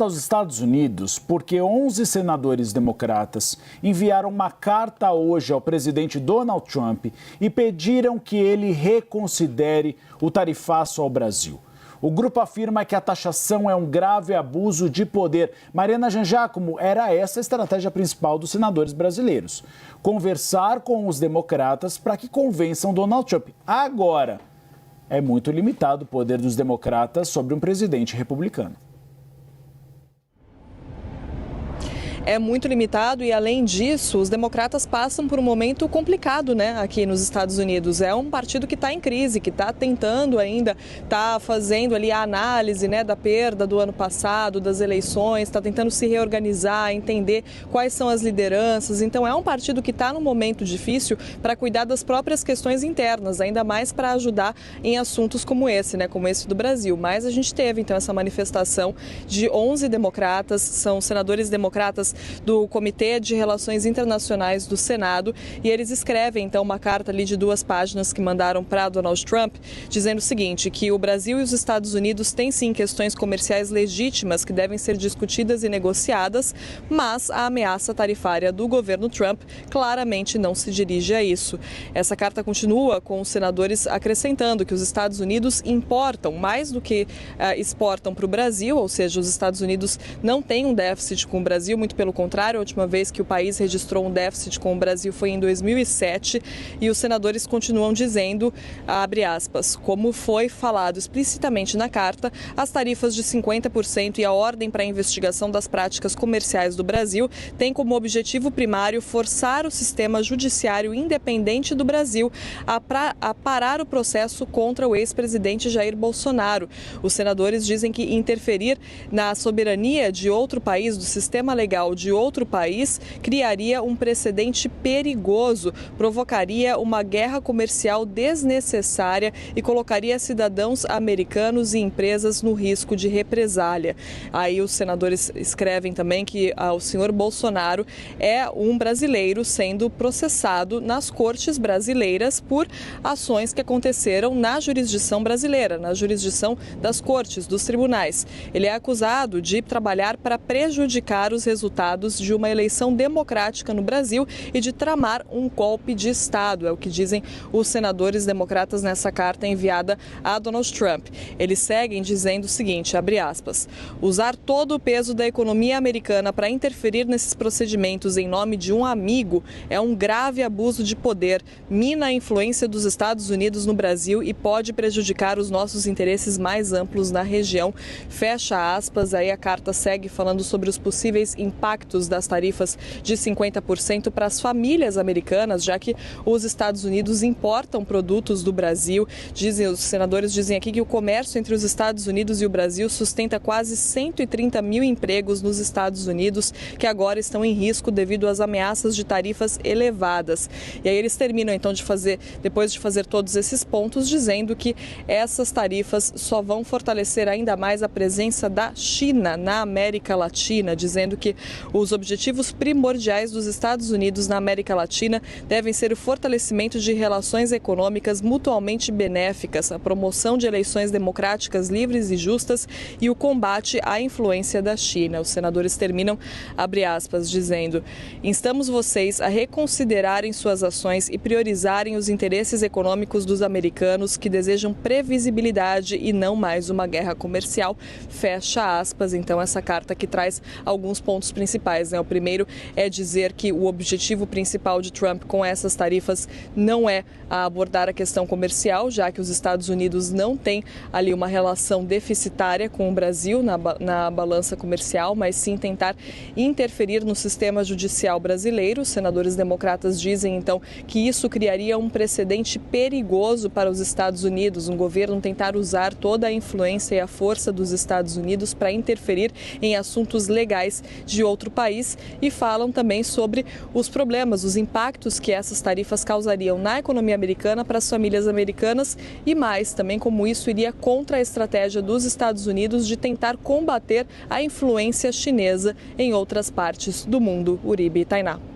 Aos Estados Unidos porque 11 senadores democratas enviaram uma carta hoje ao presidente Donald Trump e pediram que ele reconsidere o tarifaço ao Brasil. O grupo afirma que a taxação é um grave abuso de poder. Mariana Jangiacomo, era essa a estratégia principal dos senadores brasileiros: conversar com os democratas para que convençam Donald Trump. Agora, é muito limitado o poder dos democratas sobre um presidente republicano. É muito limitado e, além disso, os democratas passam por um momento complicado, aqui nos Estados Unidos. É um partido que está em crise, que está tentando ainda, está fazendo ali a análise, da perda do ano passado, das eleições, está tentando se reorganizar, entender quais são as lideranças. Então, é um partido que está num momento difícil para cuidar das próprias questões internas, ainda mais para ajudar em assuntos como esse, como esse do Brasil. Mas a gente teve, então, essa manifestação de 11 democratas, são senadores democratas do Comitê de Relações Internacionais do Senado, e eles escrevem então uma carta ali de 2 páginas que mandaram para Donald Trump, dizendo o seguinte: que o Brasil e os Estados Unidos têm sim questões comerciais legítimas que devem ser discutidas e negociadas, mas a ameaça tarifária do governo Trump claramente não se dirige a isso. Essa carta continua com os senadores acrescentando que os Estados Unidos importam mais do que exportam para o Brasil, ou seja, os Estados Unidos não têm um déficit com o Brasil, muito pelo contrário. A última vez que o país registrou um déficit com o Brasil foi em 2007, e os senadores continuam dizendo, abre aspas, como foi falado explicitamente na carta, as tarifas de 50% e a ordem para a investigação das práticas comerciais do Brasil têm como objetivo primário forçar o sistema judiciário independente do Brasil a parar o processo contra o ex-presidente Jair Bolsonaro. Os senadores dizem que interferir na soberania de outro país, do sistema legal de outro país, criaria um precedente perigoso, provocaria uma guerra comercial desnecessária e colocaria cidadãos americanos e empresas no risco de represália. Aí os senadores escrevem também que o senhor Bolsonaro é um brasileiro sendo processado nas cortes brasileiras por ações que aconteceram na jurisdição brasileira, na jurisdição das cortes, dos tribunais. Ele é acusado de trabalhar para prejudicar os resultados de uma eleição democrática no Brasil e de tramar um golpe de Estado, é o que dizem os senadores democratas nessa carta enviada a Donald Trump. Eles seguem dizendo o seguinte, abre aspas, usar todo o peso da economia americana para interferir nesses procedimentos em nome de um amigo é um grave abuso de poder, mina a influência dos Estados Unidos no Brasil e pode prejudicar os nossos interesses mais amplos na região, fecha aspas. Aí a carta segue falando sobre os possíveis impactos das tarifas de 50% para as famílias americanas, já que os Estados Unidos importam produtos do Brasil. Os senadores dizem aqui que o comércio entre os Estados Unidos e o Brasil sustenta quase 130 mil empregos nos Estados Unidos, que agora estão em risco devido às ameaças de tarifas elevadas. E aí eles terminam então depois de fazer todos esses pontos, dizendo que essas tarifas só vão fortalecer ainda mais a presença da China na América Latina, dizendo que os objetivos primordiais dos Estados Unidos na América Latina devem ser o fortalecimento de relações econômicas mutuamente benéficas, a promoção de eleições democráticas livres e justas e o combate à influência da China. Os senadores terminam, abre aspas, dizendo: instamos vocês a reconsiderarem suas ações e priorizarem os interesses econômicos dos americanos que desejam previsibilidade e não mais uma guerra comercial, fecha aspas. Então essa carta que traz alguns pontos principais, O primeiro é dizer que o objetivo principal de Trump com essas tarifas não é abordar a questão comercial, já que os Estados Unidos não têm ali uma relação deficitária com o Brasil na balança comercial, mas sim tentar interferir no sistema judicial brasileiro. Os senadores democratas dizem então que isso criaria um precedente perigoso para os Estados Unidos, um governo tentar usar toda a influência e a força dos Estados Unidos para interferir em assuntos legais de outro país, e falam também sobre os problemas, os impactos que essas tarifas causariam na economia americana para as famílias americanas e mais também como isso iria contra a estratégia dos Estados Unidos de tentar combater a influência chinesa em outras partes do mundo. Uribe e Tainá.